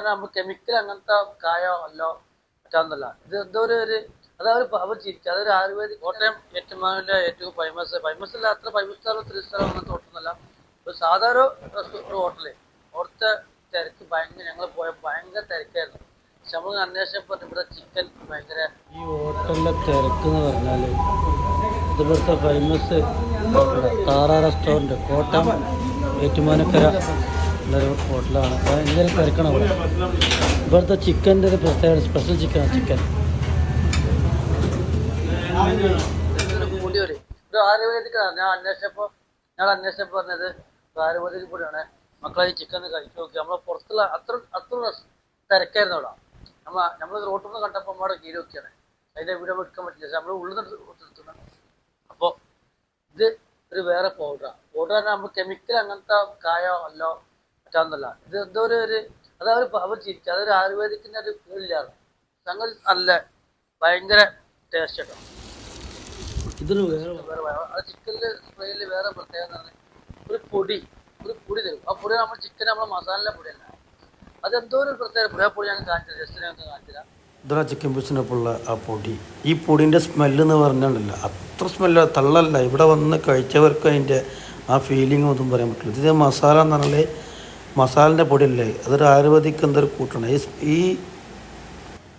നമുക്ക് കെമിക്കൽ അങ്ങനത്തെ കായോ അല്ലോ പറ്റാന്നല്ല ഇത് എന്തോ ഒരു അതൊരു അവർ ചിരിക്കുക അതൊരു ആയുർവേദിക് കോട്ടയം ഏറ്റുമാനൂരിലെ ഏറ്റവും ഫേമസ് അല്ല അത്ര 5 സ്റ്റാർ 3 സ്റ്റാർ അങ്ങനത്തെ ഹോട്ടലല്ല ഒരു സാധാരണ ഒരു ഹോട്ടല് അവിടുത്തെ തിരക്ക് ഭയങ്കര ഞങ്ങൾ പോയ ഭയങ്കര തിരക്കായിരുന്നു പക്ഷെ നമ്മൾ അന്വേഷിച്ചപ്പോൾ ഇവിടെ ചിക്കൻ ഭയങ്കര ഈ ഹോട്ടലിലെ തിരക്ക് എന്ന് പറഞ്ഞാൽ ഇവിടുത്തെ ഫേമസ് താറ റെസ്റ്റോറൻറ്റ് കോട്ടയം ഏറ്റുമാനക്കര ഉള്ളൊരു ഹോട്ടലാണ് ഭയങ്കര തിരക്കാണ് അവിടെ ഇവിടുത്തെ ചിക്കൻ്റെ ഒരു പ്രത്യേക സ്പെഷ്യൽ ചിക്കൻ പൊടിയൊരു ഇത് ആയുർവേദിക്കാണ് ഞാൻ അന്വേഷിച്ചപ്പോൾ പറഞ്ഞത് ആയുർവേദിക് പൊടിയാണ് മക്കളെ ഈ ചിക്കൻ കഴിച്ചു നോക്കി നമ്മളെ പുറത്തുള്ള അത്ര തിരക്കായിരുന്നു അവിടെ നമ്മൾ റോട്ടിൽ നിന്ന് കണ്ടപ്പോൾ നമ്മുടെ കീഴ് നോക്കിയാണ് അതിൻ്റെ വീഡിയോ എടുക്കാൻ പറ്റില്ല നമ്മൾ ഉള്ളിൽ നിന്ന് അപ്പോൾ ഇത് ഒരു വേറെ പൗഡർ നമ്മൾ കെമിക്കൽ അങ്ങനത്തെ കായോ അല്ലോ പറ്റാന്നല്ല ഇത് എന്തോ ഒരു അവർ ചിരിക്കുക അതൊരു ആയുർവേദിക്കിൻ്റെ ഒരു പേരില്ലായിരുന്നു സംഗതി നല്ല ഭയങ്കര ടേസ്റ്റ് കേട്ടോ ഇതൊരു വേറെ ചിക്കനിൽ ഫ്രൈയിൽ വേറെ പ്രത്യേകത ഒരു പൊടി തരും ആ പൊടി നമ്മൾ ചിക്കൻ നമ്മളെ മസാലയുടെ പൊടിയല്ല അതെന്തോ ഒരു പ്രത്യേക പൊടി ആ പൊടി ഞങ്ങൾ കാണിച്ചത് ജസ്റ്റ് ഞങ്ങൾക്ക് കാണിച്ചില്ല ഇതാ ചിക്കൻ പീസിനൊപ്പമുള്ള ആ പൊടി ഈ പൊടിൻ്റെ സ്മെല്ല് എന്ന് പറഞ്ഞാലല്ല അത്ര സ്മെല്ല തള്ളല്ല ഇവിടെ വന്ന് കഴിച്ചവർക്ക് അതിൻ്റെ ആ ഫീലിംഗ് ഒന്നും പറയാൻ പറ്റില്ല ഇത് മസാല എന്ന് പറഞ്ഞാൽ മസാലൻ്റെ പൊടിയല്ലേ അതൊരു ആയുർവേദിക് എന്തൊരു കൂട്ടണം ഈ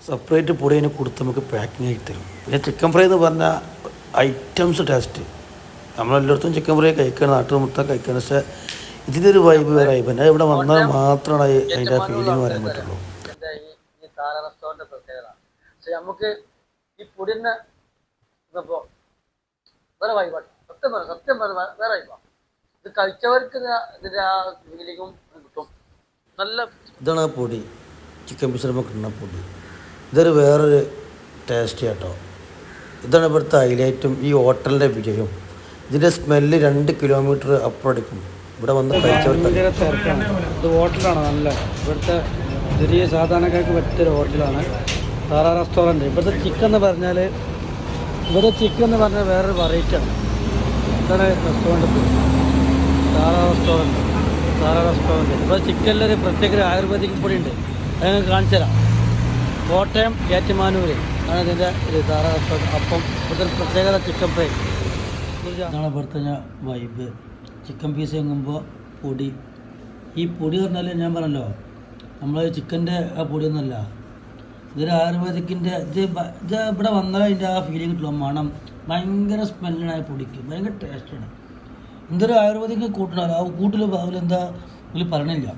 സെപ്പറേറ്റ് പൊടി അതിന് കൊടുത്ത് നമുക്ക് പാക്കിംഗ് ആയി തരും പിന്നെ ചിക്കൻ ഫ്രൈ എന്ന് പറഞ്ഞാൽ ഐറ്റംസ് ടേസ്റ്റ് നമ്മളെല്ലായിടത്തും ചിക്കൻ ഫ്രൈ കഴിക്കണം നാട്ടിൽ മൊത്തം കഴിക്കണം പക്ഷേ ഇതിൻ്റെ ഒരു വൈബ് വേറെ പിന്നെ ഇവിടെ വന്നാൽ മാത്രമാണ് അതിൻ്റെ ഫീലിംഗ് പറയാൻ പറ്റുള്ളൂ ഈ താര റെസ്റ്റോറൻറ്റ് പ്രത്യേകത പക്ഷെ നമുക്ക് ഈ പൊടിന്നെ ഇപ്പോൾ വേറെ വൈബാണ് സത്യം വേറെ വൈബാണ് ഇത് കഴിച്ചവർക്ക് ഇതിൻ്റെ ആ ഫീലിങ്ങും കിട്ടും നല്ല ഇതാണ് ആ പൊടി ചിക്കൻ പീസിന് കിട്ടുന്ന പൊടി ഇതൊരു വേറൊരു ടേസ്റ്റ് കേട്ടോ ഇതാണ് ഇവിടുത്തെ ഹൈലൈറ്റും ഈ ഹോട്ടലിൻ്റെ വിജയം ഇതിൻ്റെ സ്മെല്ല് 2 കിലോമീറ്റർ അപ്പുറം ഇവിടെ വന്ന് കഴിച്ചവർക്ക് തിരക്കാണ് ഇത് ഹോട്ടലാണ് നല്ല ഇവിടുത്തെ ചെറിയ സാധാരണക്കാർക്ക് പറ്റിയൊരു ഹോട്ടലാണ് താറ റെസ്റ്റോറൻറ്റ് ഇവിടുത്തെ ചിക്കൻ എന്ന് പറഞ്ഞാൽ വേറൊരു വെറൈറ്റിയാണ് ഇതാണ് റെസ്റ്റോറൻറ്റ് താറ റെസ്റ്റോറൻറ്റ് ഇവിടെ ചിക്കനിലൊരു പ്രത്യേക ആയുർവേദിക് പൊടി ഉണ്ട് അത് ഞങ്ങൾക്ക് കാണിച്ചു തരാം കോട്ടയം ഏറ്റുമാനൂർ ആണ് ഇതിൻ്റെ ഒരു താറ റെസ്റ്റോറൻറ്റ് അപ്പം ഇവിടുത്തെ പ്രത്യേകത ചിക്കൻ ഫ്രൈ ഇതാണ് ഇവിടുത്തെ വൈബ് ചിക്കൻ പീസ് വാങ്ങുമ്പോൾ പൊടി ഈ പൊടി പറഞ്ഞാൽ ഞാൻ പറഞ്ഞല്ലോ നമ്മൾ ചിക്കൻ്റെ ആ പൊടിയൊന്നുമല്ല ഇതൊരു ആയുർവേദിക്കിൻ്റെ ഇത് ഇവിടെ വന്നാൽ അതിൻ്റെ ആ ഫീലിംഗ് കിട്ടുള്ളൂ മണം ഭയങ്കര സ്മെല്ലാണ് ആ പൊടിക്ക് ഭയങ്കര ടേസ്റ്റാണ് എന്തൊരു ആയുർവേദിക് കൂട്ടണം ആ കൂട്ടിൽ എന്താ ഇതിൽ പറയണില്ല